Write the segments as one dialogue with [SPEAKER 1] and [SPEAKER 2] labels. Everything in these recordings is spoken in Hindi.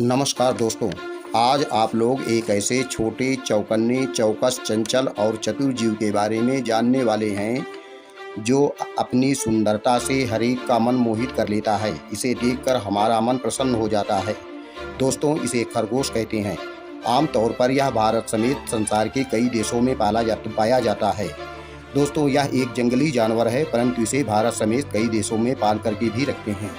[SPEAKER 1] नमस्कार दोस्तों। आज आप लोग एक ऐसे छोटे चौकन्ने चौकस चंचल और चतुर जीव के बारे में जानने वाले हैं जो अपनी सुंदरता से हर एक का मन मोहित कर लेता है। इसे देखकर हमारा मन प्रसन्न हो जाता है। दोस्तों, इसे खरगोश कहते हैं। आमतौर पर यह भारत समेत संसार के कई देशों में पाया जाता है। दोस्तों, यह एक जंगली जानवर है, परंतु इसे भारत समेत कई देशों में पाल करके भी रखते हैं।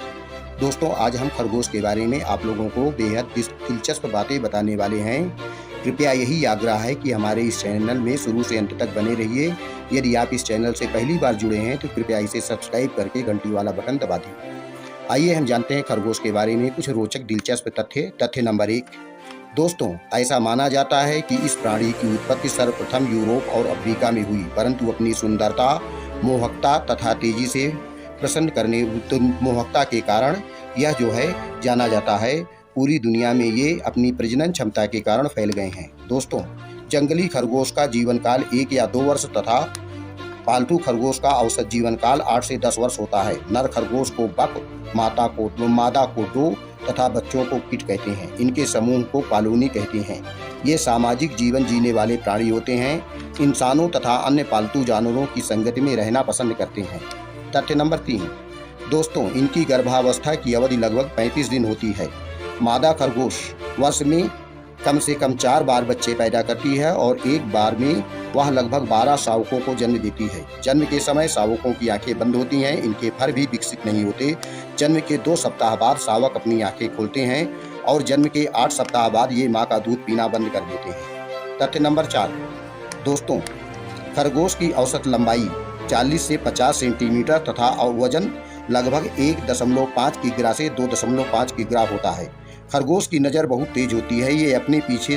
[SPEAKER 1] दोस्तों, आज हम खरगोश के बारे में आप लोगों को बेहद दिलचस्प बातें बताने वाले हैं। कृपया यही आग्रह है कि हमारे इस चैनल में शुरू से अंत तक बने रहिए। यदि आप इस चैनल से पहली बार जुड़े हैं तो कृपया इसे सब्सक्राइब करके घंटी वाला बटन दबा दें। आइए हम जानते हैं खरगोश के बारे में कुछ रोचक दिलचस्प तथ्य नंबर 1। दोस्तों, ऐसा माना जाता है कि इस प्राणी की उत्पत्ति सर्वप्रथम यूरोप और अफ्रीका में हुई, परंतु अपनी सुंदरता, मोहकता तथा तेजी से प्रसन्न करने मोहकता के कारण यह जो है जाना जाता है। पूरी दुनिया में ये अपनी प्रजनन क्षमता के कारण फैल गए हैं। दोस्तों, जंगली खरगोश का जीवन काल 1 या 2 वर्ष तथा पालतू खरगोश का औसत जीवन काल 8 से 10 वर्ष होता है। नर खरगोश को बक, मादा को डो तथा बच्चों को किट कहते हैं। इनके समूह को कॉलोनी कहते हैं। ये सामाजिक जीवन जीने वाले प्राणी होते हैं। इंसानों तथा अन्य पालतू जानवरों की संगति में रहना पसंद करते हैं। तथ्य नंबर 3। दोस्तों, इनकी गर्भावस्था की अवधि लगभग 35 दिन होती है। मादा खरगोश वर्ष में कम से कम 4 बार बच्चे पैदा करती है और एक बार में वह लगभग 12 शावकों को जन्म देती है। जन्म के समय शावकों की आंखें बंद होती हैं। इनके फर भी विकसित नहीं होते। जन्म के 2 सप्ताह बाद शावक अपनी आंखें खोलते हैं और जन्म के 8 सप्ताह बाद ये माँ का दूध पीना बंद कर देते हैं। तथ्य नंबर 4। दोस्तों, खरगोश की औसत लंबाई 40 से 50 सेंटीमीटर तथा वजन लगभग 1.5 किग्रा से 2.5 किग्रा होता है। खरगोश की नज़र बहुत तेज होती है। ये अपने पीछे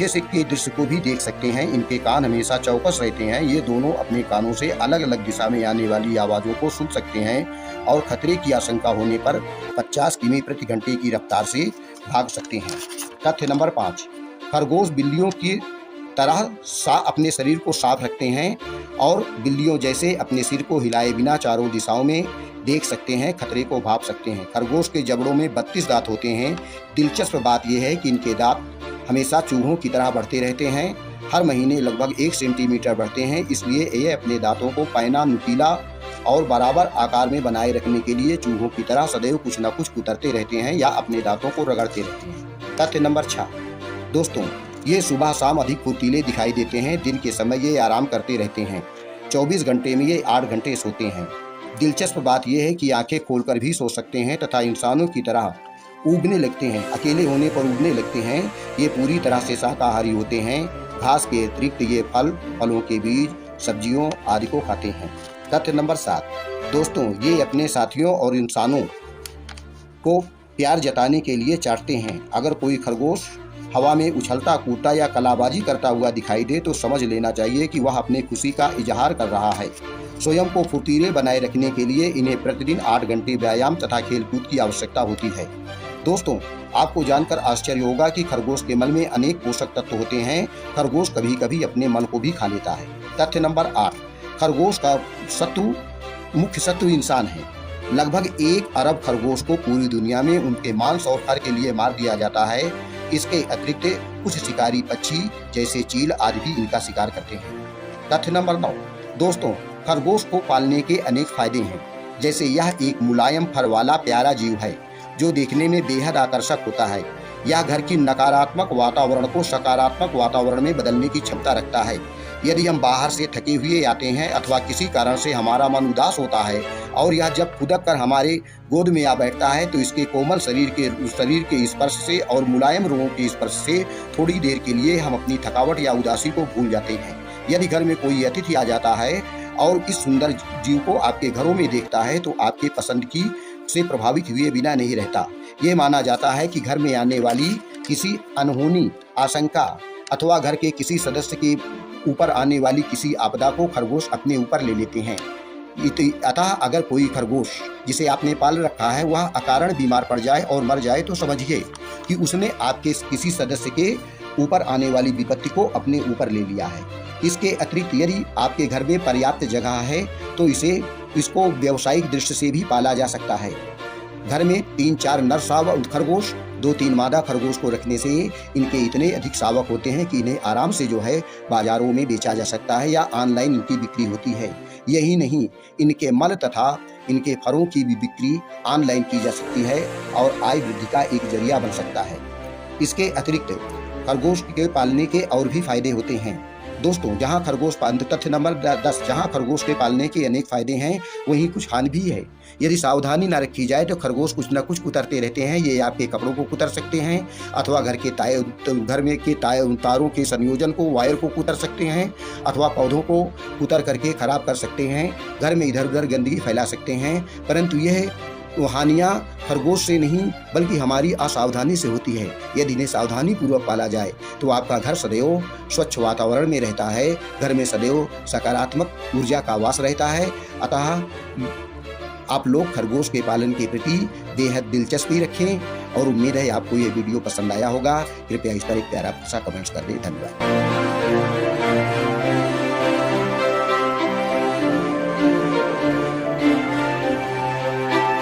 [SPEAKER 1] से के दृश्य को भी देख सकते हैं। इनके कान हमेशा चौकस रहते हैं। ये दोनों अपने कानों से अलग अलग दिशा में आने वाली आवाज़ों को सुन सकते हैं और खतरे की आशंका होने पर 50 किमी प्रति घंटे की रफ्तार से भाग सकते हैं। तथ्य नंबर 5। खरगोश बिल्लियों की तरह अपने शरीर को साफ रखते हैं और बिल्लियों जैसे अपने सिर को हिलाए बिना चारों दिशाओं में देख सकते हैं, खतरे को भांप सकते हैं। खरगोश के जबड़ों में 32 दांत होते हैं। दिलचस्प बात यह है कि इनके दांत हमेशा चूहों की तरह बढ़ते रहते हैं। हर महीने लगभग 1 सेंटीमीटर बढ़ते हैं। इसलिए ये अपने दांतों को पैना, नुकीला और बराबर आकार में बनाए रखने के लिए चूहों की तरह सदैव कुछ न कुछ कुतरते रहते हैं या अपने दांतों को रगड़ते रहते हैं। तथ्य नंबर 6। दोस्तों, ये सुबह शाम अधिक फुर्तीले दिखाई देते हैं। दिन के समय ये आराम करते रहते हैं। 24 घंटे में ये 8 घंटे सोते हैं। दिलचस्प बात यह है कि आंखें खोलकर भी सो सकते हैं तथा इंसानों की तरह उगने लगते हैं। अकेले होने पर उगने लगते हैं। ये पूरी तरह से शाकाहारी होते हैं। घास के अतिरिक्त ये फलों के बीज, सब्जियों आदि को खाते हैं। तथ्य नंबर 7। दोस्तों, ये अपने साथियों और इंसानों को प्यार जताने के लिए चाटते हैं। अगर कोई खरगोश हवा में उछलता कूदता या कलाबाजी करता हुआ दिखाई दे तो समझ लेना चाहिए कि वह अपने खुशी का इजहार कर रहा है। स्वयं को फुर्तीले बनाए रखने के लिए इन्हें प्रतिदिन 8 घंटे व्यायाम तथा खेलकूद की आवश्यकता होती है। दोस्तों, आपको जानकर आश्चर्य होगा कि खरगोश के मल में अनेक पोषक तत्व होते हैं। खरगोश कभी कभी अपने मन को भी खा लेता है। तथ्य नंबर 8। खरगोश का मुख्य शत्रु इंसान है। लगभग 1 अरब खरगोश को पूरी दुनिया में उनके मांस और फर के लिए मार दिया जाता है। इसके अतिरिक्त कुछ शिकारी पक्षी जैसे चील आदि भी इनका शिकार करते हैं। तथ्य नंबर 9। दोस्तों, खरगोश को पालने के अनेक फायदे हैं। जैसे यह एक मुलायम फर वाला प्यारा जीव है जो देखने में बेहद आकर्षक होता है। यह घर की नकारात्मक वातावरण को सकारात्मक वातावरण में बदलने की क्षमता रखता है। यदि हम बाहर से थके हुए आते हैं अथवा किसी कारण से हमारा मन उदास होता है और यह जब खुदक कर हमारे गोद में आ बैठता है तो इसके कोमल शरीर के स्पर्श से और मुलायम रोगों के स्पर्श से थोड़ी देर के लिए हम अपनी थकावट या उदासी को भूल जाते हैं। यदि घर में कोई अतिथि आ जाता है और इस सुंदर जीव को आपके घरों में देखता है तो आपके पसंद की से प्रभावित हुए बिना नहीं रहता। ये माना जाता है कि घर में आने वाली किसी अनहोनी आशंका अथवा घर के किसी सदस्य के ऊपर आने वाली किसी आपदा को खरगोश अपने ऊपर ले लेते हैं। अतः अगर कोई खरगोश जिसे आपने पाल रखा है वह अकारण बीमार पड़ जाए और मर जाए तो समझिए कि उसने आपके किसी सदस्य के ऊपर आने वाली विपत्ति को अपने ऊपर ले लिया है। इसके अतिरिक्त यदि आपके घर में पर्याप्त जगह है तो इसको व्यावसायिक दृष्टि से भी पाला जा सकता है। घर में 3-4 नर शावक खरगोश, 2-3 मादा खरगोश को रखने से इनके इतने अधिक शावक होते हैं कि इन्हें आराम से जो है बाजारों में बेचा जा सकता है या ऑनलाइन इनकी बिक्री होती है। यही नहीं, इनके मल तथा इनके फरों की भी बिक्री ऑनलाइन की जा सकती है और आय वृद्धि का एक जरिया बन सकता है। इसके अतिरिक्त खरगोश के पालने के और भी फायदे होते हैं। दोस्तों, जहां खरगोश तथ्य नंबर 10, जहां खरगोश के पालने के अनेक फायदे हैं वहीं कुछ हानि भी है। यदि सावधानी न रखी जाए तो खरगोश कुछ न कुछ कुतरते रहते हैं। ये आपके कपड़ों को कुतर सकते हैं अथवा घर में के तारों के संयोजन को, वायर को कुतर सकते हैं अथवा पौधों को कुतर करके खराब कर सकते हैं। घर में इधर उधर गंदगी फैला सकते हैं। परंतु यह हानियाँ खरगोश से नहीं बल्कि हमारी असावधानी से होती है। यदि इन्हें सावधानी पूर्वक पाला जाए तो आपका घर सदैव स्वच्छ वातावरण में रहता है, घर में सदैव सकारात्मक ऊर्जा का वास रहता है। अतः आप लोग खरगोश के पालन के प्रति बेहद दिलचस्पी रखें और उम्मीद है आपको ये वीडियो पसंद आया होगा। कृपया इस पर एक प्यारा सा कमेंट्स कर दें। धन्यवाद।